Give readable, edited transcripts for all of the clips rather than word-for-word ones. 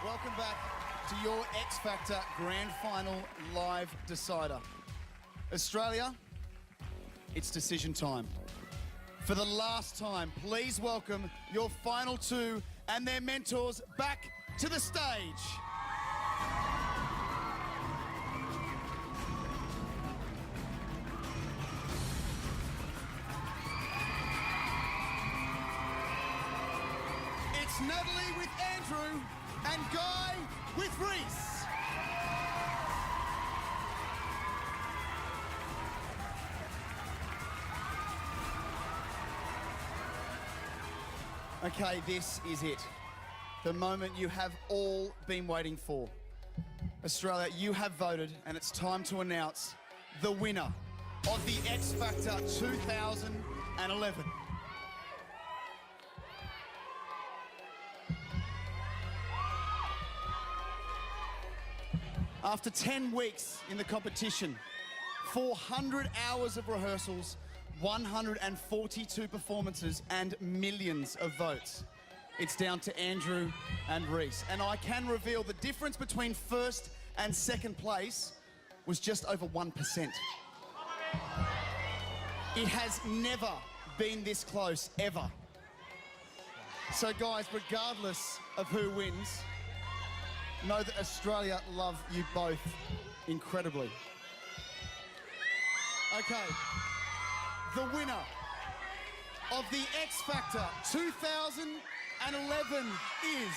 Welcome back to your X Factor Grand Final Live Decider. Australia, it's decision time. For the last time, please welcome your final two and their mentors back to the stage. It's Natalie with Andrew and Guy with Reese. Okay, this is it. The moment you have all been waiting for. Australia, you have voted, and it's time to announce the winner of the X Factor 2011. After 10 weeks in the competition, 400 hours of rehearsals, 142 performances and millions of votes, it's down to Andrew and Reese. And I can reveal the difference between first and second place was just over 1%. It has never been this close, ever. So guys, regardless of who wins, know that Australia love you both incredibly. Okay, the winner of the X Factor 2011 is...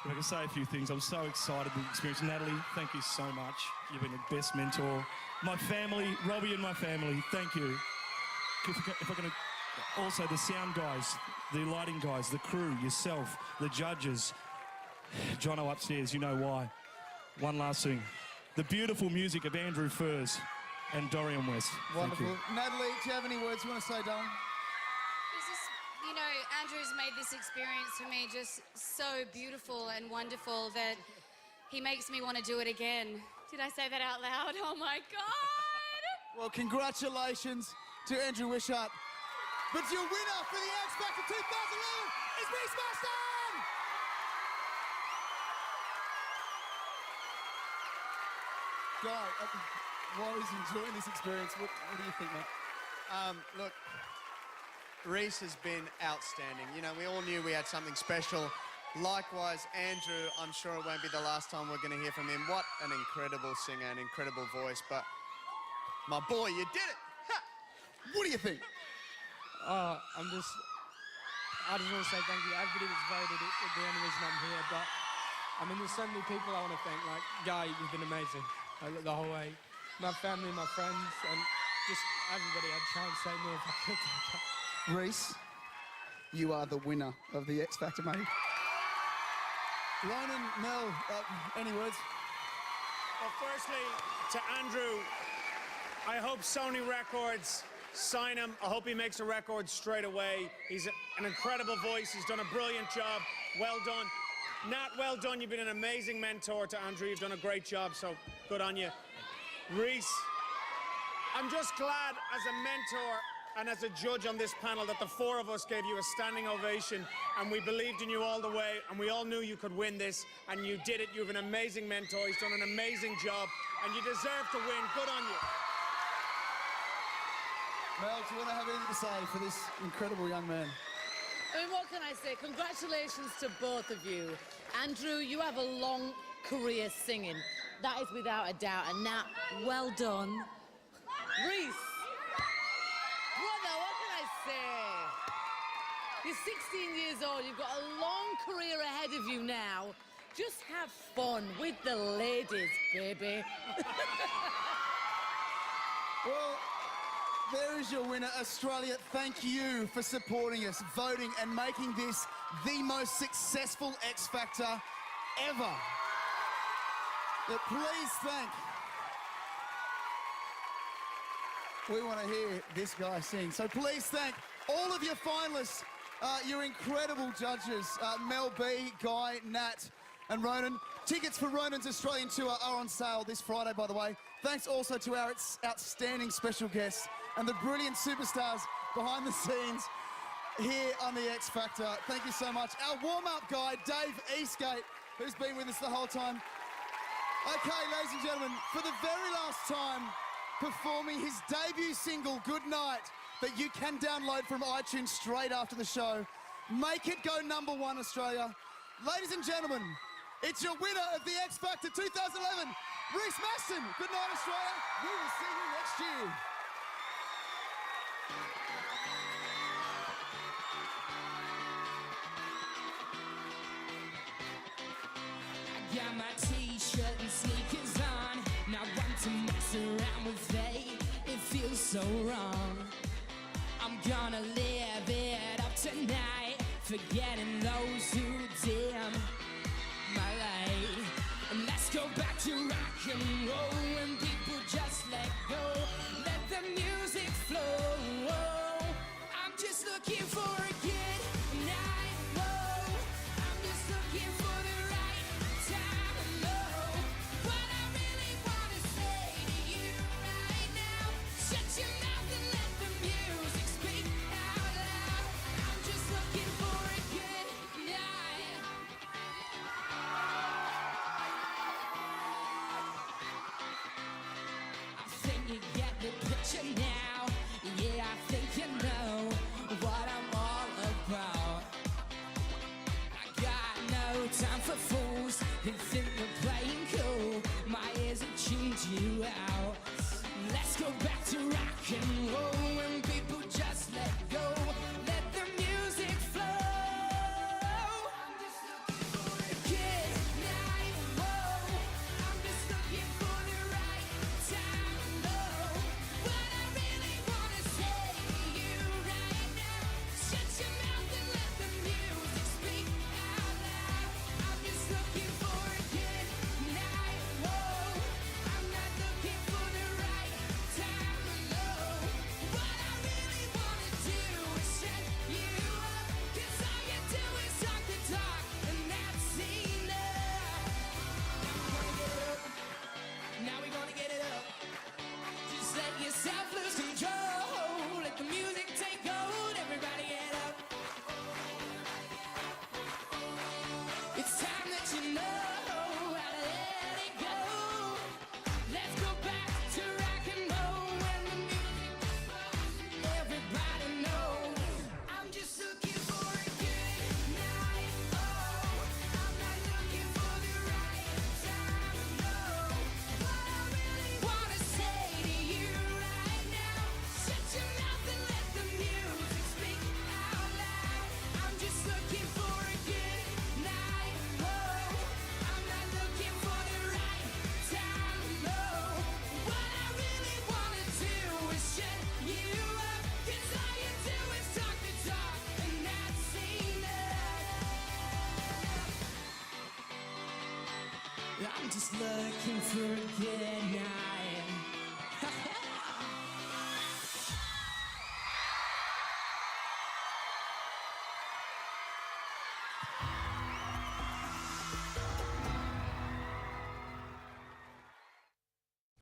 If I can say a few things, I'm so excited with the experience. Natalie, thank you so much. You've been the best mentor. My family, Robbie and my family, thank you. If I can, also the sound guys, the lighting guys, the crew, yourself, the judges. Jono upstairs, you know why. One last thing. The beautiful music of Andrew Furs and Dorian West. Wonderful. Natalie, do you have any words you want to say, darling? You know, Andrew's made this experience for me just so beautiful and wonderful that he makes me want to do it again. Did I say that out loud? Oh my God! Well, congratulations to Andrew Wishart. But your winner for the X Factor 2011 is Reese Marston! Guy, while he's enjoying this experience, what do you think, mate? Look, Reese has been outstanding. You know, we all knew we had something special. Likewise, Andrew, I'm sure it won't be the last time we're going to hear from him. What an incredible singer, an incredible voice. But, my boy, you did it! Ha! What do you think? I just want to say thank you. Everybody that's voted is the only reason I'm here. But, I mean, there's so many people I want to thank. Like, Guy, you've been amazing. Like, the whole way. My family, my friends, and just everybody. I'd try and say more if I could. Reese, you are the winner of the X Factor, mate. Ronan, Mel, any words? Well, firstly, to Andrew, I hope Sony Records sign him. I hope he makes a record straight away. He's an incredible voice. He's done a brilliant job. Well done. Nat, well done. You've been an amazing mentor to Andrew. You've done a great job, so good on you. Reese, I'm just glad as a mentor and as a judge on this panel that the four of us gave you a standing ovation and we believed in you all the way and we all knew you could win this and you did it. You have an amazing mentor. He's done an amazing job and you deserve to win. Good on you. Mel, do you want to have anything to say for this incredible young man? I mean, what can I say? Congratulations to both of you. Andrew, you have a long career singing. That is without a doubt. And Nat, well done. Reese. Brother, what can I I say? You're 16 years old. You've got a long career ahead of you now. Just have fun with the ladies, baby. Well, there is your winner, Australia. Thank you for supporting us, voting, and making this the most successful X Factor ever. But please thank. We want to hear this guy sing. So please thank all of your finalists, your incredible judges, Mel B, Guy, Nat, and Ronan. Tickets for Ronan's Australian tour are on sale this Friday, by the way. Thanks also to our outstanding special guests and the brilliant superstars behind the scenes here on the X Factor. Thank you so much. Our warm-up guy, Dave Eastgate, who's been with us the whole time. Okay, ladies and gentlemen, for the very last time, performing his debut single, Good Night, that you can download from iTunes straight after the show. Make it go #1, Australia. Ladies and gentlemen, it's your winner of the X Factor 2011, Reece Maston. Good night, Australia. We will see you next year. Got my t-shirt and sneakers on. Not want to mess around with fate. It feels so wrong. I'm gonna live it up tonight, forgetting those who dim my light. And let's go back to rock and roll when people just let go. Let the music flow. I'm just looking for a good night. Whoa. I'm just looking for the right time to know what I really want to say to you right now. Shut your mouth and let the music speak out loud. I'm just looking for a good night. I think you get the picture now. Yeah, I think you know what I'm all about. I got no time for fools who think they're playing cool. My ears have tuned you out. Let's go back to rock and roll when people just let go. Let the music flow. I'm just looking for a good night. Whoa. I'm just looking for the right time to know what I really want to say to you right now. Shut your mouth and let the music speak out loud. I'm just looking for a good night. Whoa. I'm not looking for the right time to know what I really want to do is shut you up. 'Cause all you do is talk the talk, and that's enough. Now we're gonna get it up. Just let yourself lose control. Let the music take hold. Everybody get up. It's time that you know how to let it go. Let's go back to rock and roll when the music flows. Everybody knows. I'm just looking for a good night. Oh, I'm not looking for the right time to know what I really want to say to you right now. Shut your mouth and let the music speak out loud. I'm just looking for a good night. Oh, I'm not looking for the right time to know what I really want to do is shut you up. 'Cause all you do is talk the talk, and that's enough. I'm just looking for a good night.